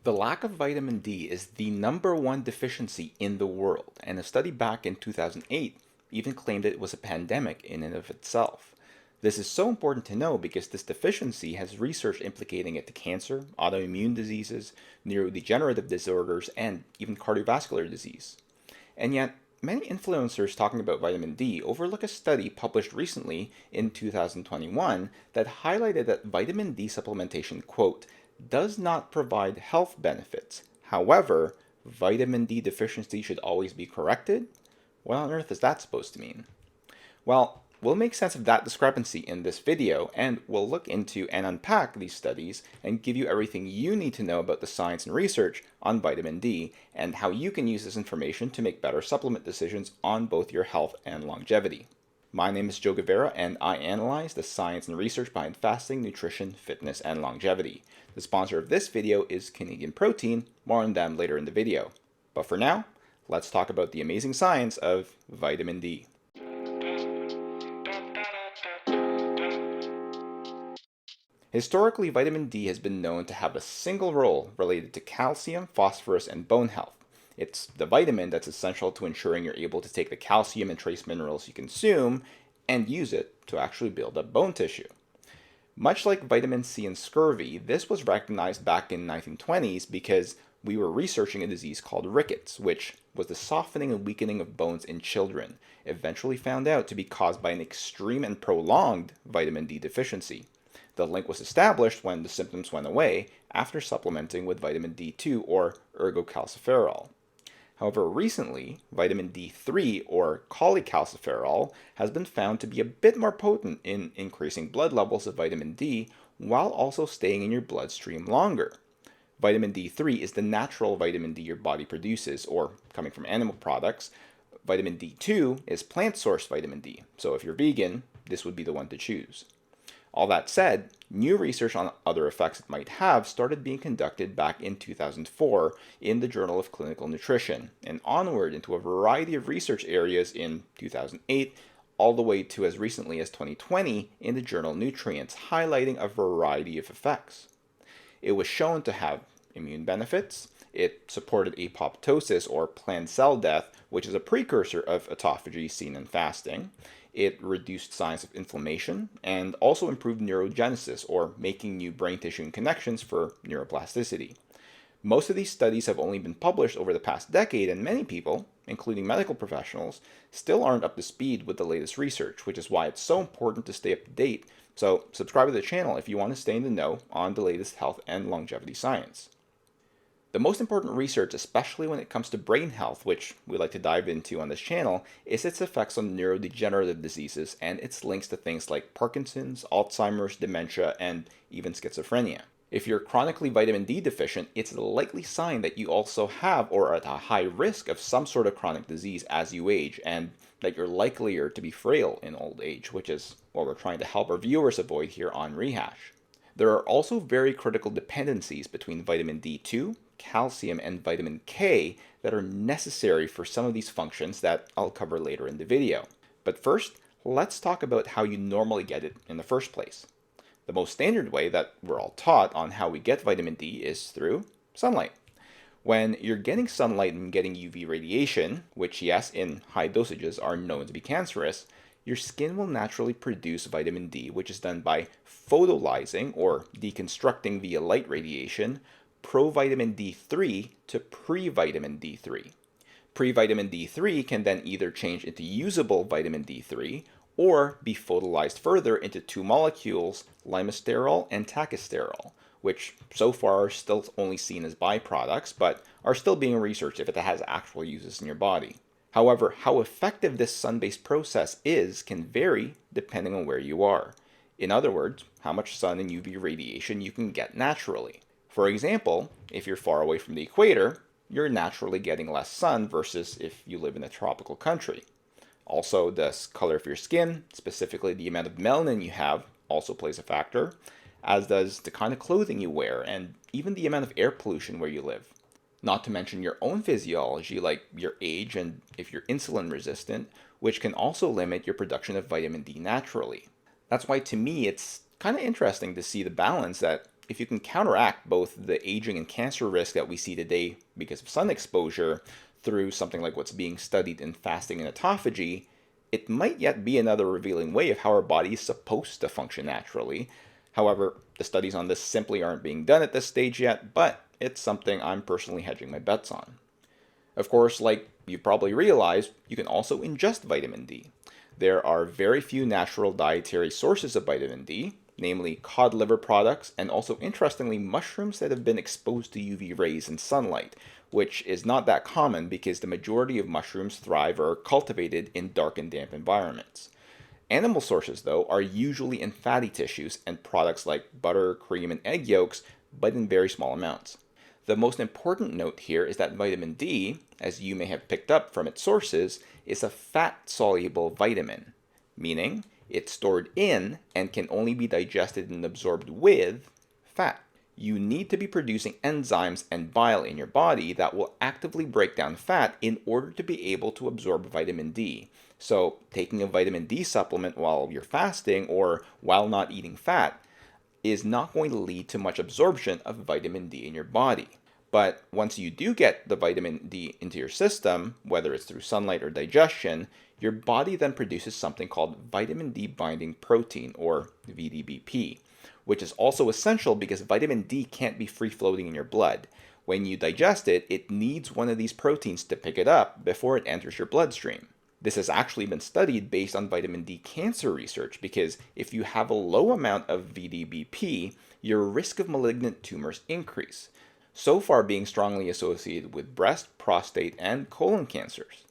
The lack of vitamin D is the number one deficiency in the world, and a study back in 2008 even claimed it was a pandemic in and of itself. This is so important to know because this deficiency has research implicating it to cancer, autoimmune diseases, neurodegenerative disorders, and even cardiovascular disease. And yet, many influencers talking about vitamin D overlook a study published recently in 2021 that highlighted that vitamin D supplementation, quote, does not provide health benefits. However, vitamin D deficiency should always be corrected? What on earth is that supposed to mean? Well, we'll make sense of that discrepancy in this video, and we'll look into and unpack these studies and give you everything you need to know about the science and research on vitamin D and how you can use this information to make better supplement decisions on both your health and longevity. My name is Joe Guevara, and I analyze the science and research behind fasting, nutrition, fitness, and longevity. The sponsor of this video is Canadian Protein. More on them later in the video. But for now, let's talk about the amazing science of vitamin D. Historically, vitamin D has been known to have a single role related to calcium, phosphorus, and bone health. It's the vitamin that's essential to ensuring you're able to take the calcium and trace minerals you consume and use it to actually build up bone tissue. Much like vitamin C and scurvy, this was recognized back in the 1920s because we were researching a disease called rickets, which was the softening and weakening of bones in children, eventually found out to be caused by an extreme and prolonged vitamin D deficiency. The link was established when the symptoms went away after supplementing with vitamin D2 or ergocalciferol. However, recently, vitamin D3 or cholecalciferol has been found to be a bit more potent in increasing blood levels of vitamin D while also staying in your bloodstream longer. Vitamin D3 is the natural vitamin D your body produces, or coming from animal products. Vitamin D2 is plant-sourced vitamin D, so if you're vegan, this would be the one to choose. All that said, new research on other effects it might have started being conducted back in 2004 in the Journal of Clinical Nutrition, and onward into a variety of research areas in 2008, all the way to as recently as 2020 in the journal Nutrients, highlighting a variety of effects. It was shown to have immune benefits. It supported apoptosis or planned cell death, which is a precursor of autophagy seen in fasting. It reduced signs of inflammation and also improved neurogenesis, or making new brain tissue connections for neuroplasticity. Most of these studies have only been published over the past decade, and many people, including medical professionals, still aren't up to speed with the latest research, which is why it's so important to stay up to date. So subscribe to the channel if you want to stay in the know on the latest health and longevity science. The most important research, especially when it comes to brain health, which we like to dive into on this channel, is its effects on neurodegenerative diseases and its links to things like Parkinson's, Alzheimer's, dementia, and even schizophrenia. If you're chronically vitamin D deficient, it's a likely sign that you also have or are at a high risk of some sort of chronic disease as you age, and that you're likelier to be frail in old age, which is what we're trying to help our viewers avoid here on Rehash. There are also very critical dependencies between vitamin D2, calcium, and vitamin K that are necessary for some of these functions that I'll cover later in the video. But first, let's talk about how you normally get it in the first place. The most standard way that we're all taught on how we get vitamin D is through sunlight. When you're getting sunlight and getting UV radiation, which yes, in high dosages are known to be cancerous, your skin will naturally produce vitamin D, which is done by photolyzing or deconstructing via light radiation provitamin D3 to previtamin D3. Previtamin D3 can then either change into usable vitamin D3 or be photolyzed further into two molecules, limesterol and tachysterol, which so far are still only seen as byproducts, but are still being researched if it has actual uses in your body. However, how effective this sun-based process is can vary depending on where you are. In other words, how much sun and UV radiation you can get naturally. For example, if you're far away from the equator, you're naturally getting less sun versus if you live in a tropical country. Also, the color of your skin, specifically the amount of melanin you have, also plays a factor, as does the kind of clothing you wear and even the amount of air pollution where you live. Not to mention your own physiology, like your age and if you're insulin resistant, which can also limit your production of vitamin D naturally. That's why to me it's kind of interesting to see the balance that if you can counteract both the aging and cancer risk that we see today because of sun exposure through something like what's being studied in fasting and autophagy, it might yet be another revealing way of how our body is supposed to function naturally. However, the studies on this simply aren't being done at this stage yet, but it's something I'm personally hedging my bets on. Of course, like you've probably realized, you can also ingest vitamin D. There are very few natural dietary sources of vitamin D, namely cod liver products and also interestingly mushrooms that have been exposed to UV rays and sunlight, which is not that common because the majority of mushrooms thrive or are cultivated in dark and damp environments. Animal sources, though, are usually in fatty tissues and products like butter, cream, and egg yolks, but in very small amounts. The most important note here is that vitamin D, as you may have picked up from its sources, is a fat-soluble vitamin, meaning it's stored in and can only be digested and absorbed with fat. You need to be producing enzymes and bile in your body that will actively break down fat in order to be able to absorb vitamin D. So, taking a vitamin D supplement while you're fasting or while not eating fat is not going to lead to much absorption of vitamin D in your body. But once you do get the vitamin D into your system, whether it's through sunlight or digestion, your body then produces something called vitamin D binding protein, or VDBP, which is also essential because vitamin D can't be free floating in your blood. When you digest it, it needs one of these proteins to pick it up before it enters your bloodstream. This has actually been studied based on vitamin D cancer research because if you have a low amount of VDBP, your risk of malignant tumors increase, so far being strongly associated with breast, prostate, and colon cancers.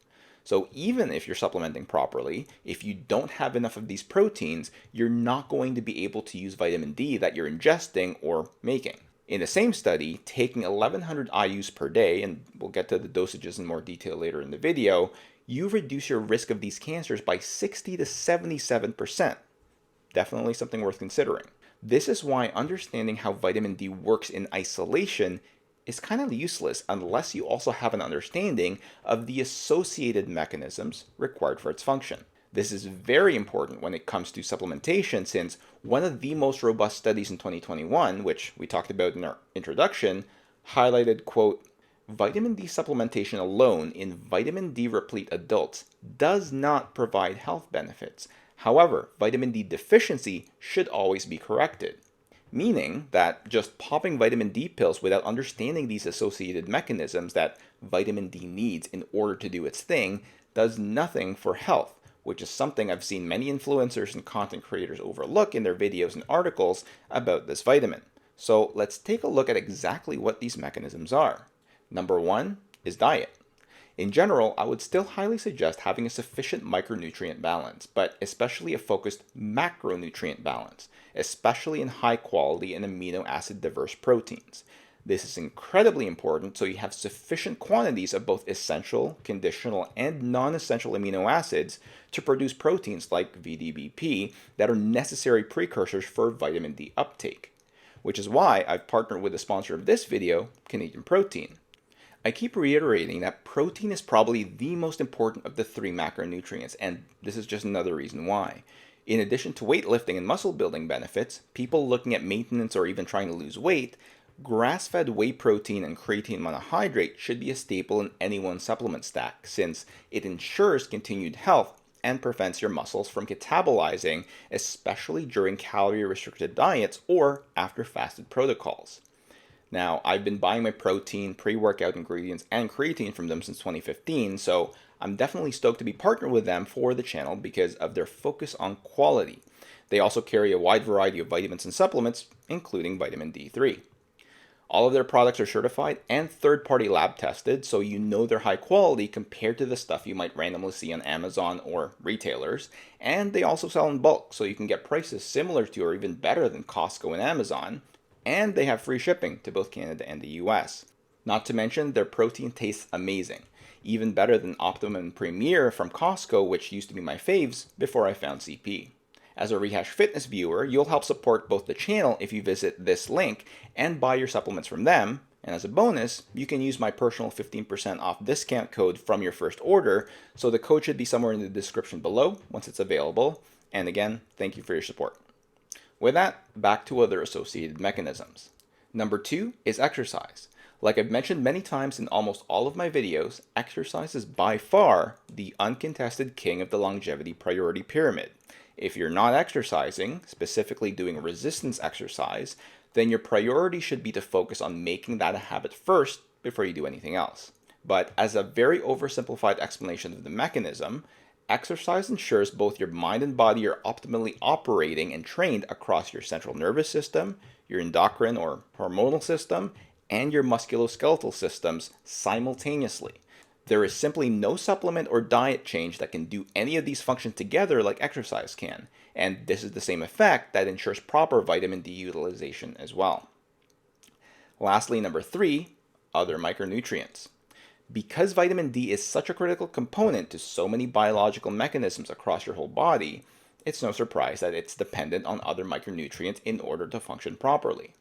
So even if you're supplementing properly, if you don't have enough of these proteins, you're not going to be able to use vitamin D that you're ingesting or making. In the same study, taking 1100 IUs per day, and we'll get to the dosages in more detail later in the video, you reduce your risk of these cancers by 60 to 77%. Definitely something worth considering. This is why understanding how vitamin D works in isolation is kind of useless unless you also have an understanding of the associated mechanisms required for its function. This is very important when it comes to supplementation since one of the most robust studies in 2021, which we talked about in our introduction, highlighted, quote, vitamin D supplementation alone in vitamin D replete adults does not provide health benefits. However, vitamin D deficiency should always be corrected. Meaning that just popping vitamin D pills without understanding these associated mechanisms that vitamin D needs in order to do its thing does nothing for health, which is something I've seen many influencers and content creators overlook in their videos and articles about this vitamin. So let's take a look at exactly what these mechanisms are. Number one is diet. In general, I would still highly suggest having a sufficient micronutrient balance, but especially a focused macronutrient balance, especially in high quality and amino acid diverse proteins. This is incredibly important so you have sufficient quantities of both essential, conditional, and non-essential amino acids to produce proteins like VDBP that are necessary precursors for vitamin D uptake, which is why I've partnered with the sponsor of this video, Canadian Protein. I keep reiterating that protein is probably the most important of the three macronutrients, and this is just another reason why. In addition to weightlifting and muscle building benefits, people looking at maintenance or even trying to lose weight, grass-fed whey protein and creatine monohydrate should be a staple in anyone's supplement stack, since it ensures continued health and prevents your muscles from catabolizing, especially during calorie-restricted diets or after fasted protocols. Now, I've been buying my protein, pre-workout ingredients, and creatine from them since 2015, so I'm definitely stoked to be partnered with them for the channel because of their focus on quality. They also carry a wide variety of vitamins and supplements, including vitamin D3. All of their products are certified and third-party lab tested, so you know they're high quality compared to the stuff you might randomly see on Amazon or retailers. And they also sell in bulk, so you can get prices similar to or even better than Costco and Amazon. And they have free shipping to both Canada and the US. Not to mention, their protein tastes amazing, even better than Optimum and Premier from Costco, which used to be my faves before I found CP. As a Rehash Fitness viewer, you'll help support both the channel if you visit this link and buy your supplements from them, and as a bonus, you can use my personal 15% off discount code from your first order, so the code should be somewhere in the description below once it's available, and again, thank you for your support. With that, back to other associated mechanisms. Number 2 is exercise. Like I've mentioned many times in almost all of my videos, exercise is by far the uncontested king of the longevity priority pyramid. If you're not exercising, specifically doing resistance exercise, then your priority should be to focus on making that a habit first before you do anything else. But as a very oversimplified explanation of the mechanism, exercise ensures both your mind and body are optimally operating and trained across your central nervous system, your endocrine or hormonal system, and your musculoskeletal systems simultaneously. There is simply no supplement or diet change that can do any of these functions together like exercise can, and this is the same effect that ensures proper vitamin D utilization as well. Lastly, number 3, other micronutrients. Because vitamin D is such a critical component to so many biological mechanisms across your whole body, it's no surprise that it's dependent on other micronutrients in order to function properly.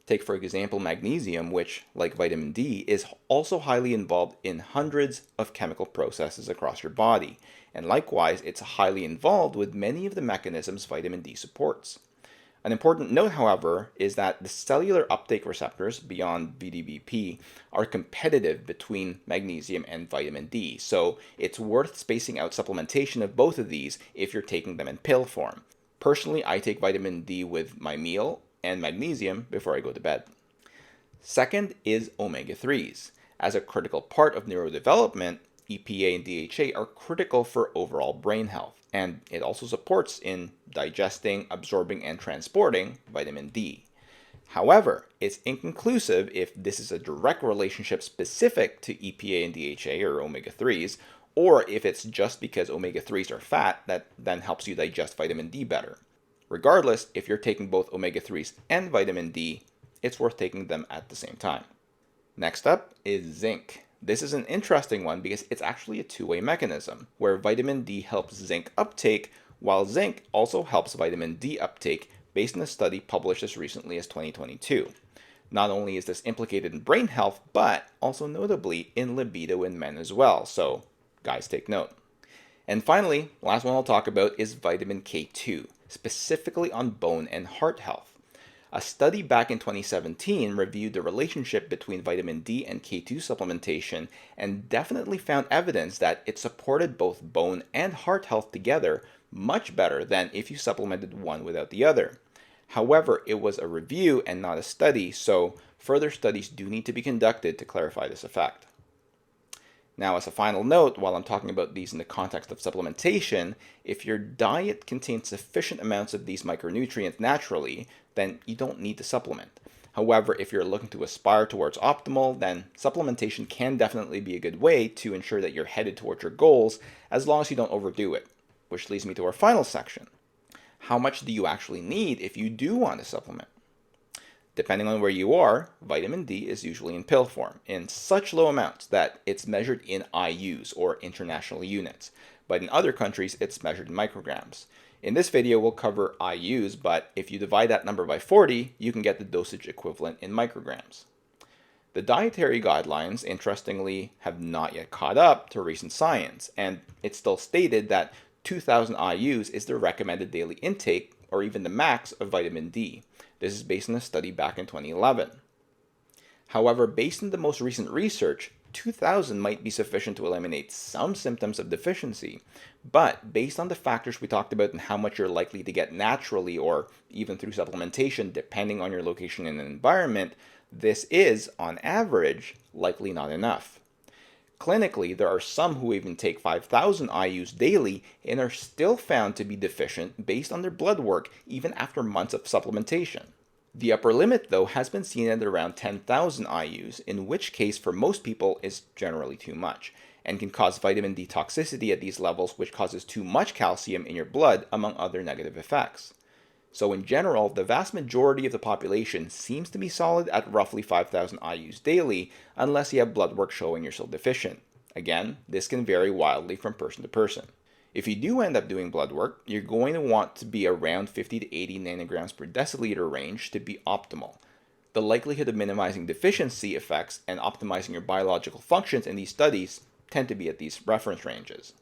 Take, for example, magnesium, which, like vitamin D, is also highly involved in hundreds of chemical processes across your body, and likewise, it's highly involved with many of the mechanisms vitamin D supports. An important note, however, is that the cellular uptake receptors, beyond VDBP, are competitive between magnesium and vitamin D, so it's worth spacing out supplementation of both of these if you're taking them in pill form. Personally, I take vitamin D with my meal and magnesium before I go to bed. Second is omega-3s. As a critical part of neurodevelopment, EPA and DHA are critical for overall brain health, and it also supports in digesting, absorbing, and transporting vitamin D. However, it's inconclusive if this is a direct relationship specific to EPA and DHA or omega-3s, or if it's just because omega-3s are fat that then helps you digest vitamin D better. Regardless, if you're taking both omega-3s and vitamin D, it's worth taking them at the same time. Next up is zinc. This is an interesting one because it's actually a two-way mechanism, where vitamin D helps zinc uptake, while zinc also helps vitamin D uptake based on a study published as recently as 2022. Not only is this implicated in brain health, but also notably in libido in men as well, so guys take note. And finally, last one I'll talk about is vitamin K2, specifically on bone and heart health. A study back in 2017 reviewed the relationship between vitamin D and K2 supplementation and definitely found evidence that it supported both bone and heart health together much better than if you supplemented one without the other. However, it was a review and not a study, so further studies do need to be conducted to clarify this effect. Now, as a final note, while I'm talking about these in the context of supplementation, if your diet contains sufficient amounts of these micronutrients naturally, then you don't need to supplement. However, if you're looking to aspire towards optimal, then supplementation can definitely be a good way to ensure that you're headed towards your goals, as long as you don't overdo it. Which leads me to our final section. How much do you actually need if you do want to supplement? Depending on where you are, vitamin D is usually in pill form, in such low amounts that it's measured in IUs, or international units, but in other countries it's measured in micrograms. In this video we'll cover IUs, but if you divide that number by 40, you can get the dosage equivalent in micrograms. The dietary guidelines, interestingly, have not yet caught up to recent science, and it's still stated that 2,000 IUs is the recommended daily intake, or even the max, of vitamin D. This is based on a study back in 2011. However, based on the most recent research, 2,000 might be sufficient to eliminate some symptoms of deficiency, but based on the factors we talked about and how much you're likely to get naturally or even through supplementation depending on your location and environment, this is, on average, likely not enough. Clinically, there are some who even take 5,000 IUs daily and are still found to be deficient based on their blood work even after months of supplementation. The upper limit, though, has been seen at around 10,000 IUs, in which case for most people is generally too much, and can cause vitamin D toxicity at these levels, which causes too much calcium in your blood, among other negative effects. So in general, the vast majority of the population seems to be solid at roughly 5,000 IUs daily, unless you have blood work showing you're still deficient. Again, this can vary wildly from person to person. If you do end up doing blood work, you're going to want to be around 50 to 80 nanograms per deciliter range to be optimal. The likelihood of minimizing deficiency effects and optimizing your biological functions in these studies tend to be at these reference ranges.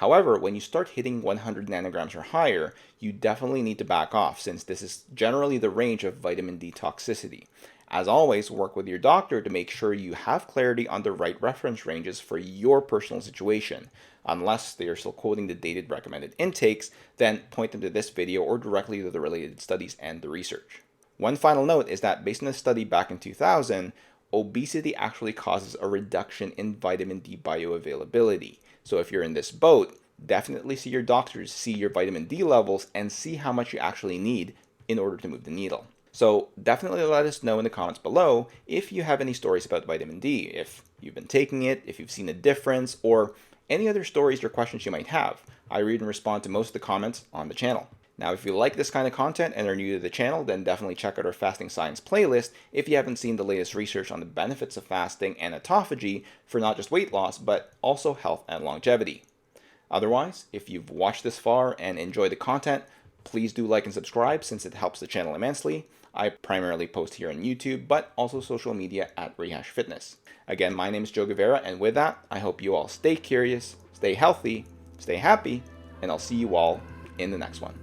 However, when you start hitting 100 nanograms or higher, you definitely need to back off, since this is generally the range of vitamin D toxicity. As always, work with your doctor to make sure you have clarity on the right reference ranges for your personal situation. Unless they are still quoting the dated recommended intakes, then point them to this video or directly to the related studies and the research. One final note is that based on a study back in 2000, obesity actually causes a reduction in vitamin D bioavailability. So if you're in this boat, definitely see your doctors, see your vitamin D levels, and see how much you actually need in order to move the needle. So definitely let us know in the comments below if you have any stories about vitamin D, if you've been taking it, if you've seen a difference, or any other stories or questions you might have. I read and respond to most of the comments on the channel. Now, if you like this kind of content and are new to the channel, then definitely check out our fasting science playlist if you haven't seen the latest research on the benefits of fasting and autophagy for not just weight loss, but also health and longevity. Otherwise, if you've watched this far and enjoyed the content, please do like and subscribe since it helps the channel immensely. I primarily post here on YouTube, but also social media at Rehash Fitness. Again, my name is Joe Guevara, and with that, I hope you all stay curious, stay healthy, stay happy, and I'll see you all in the next one.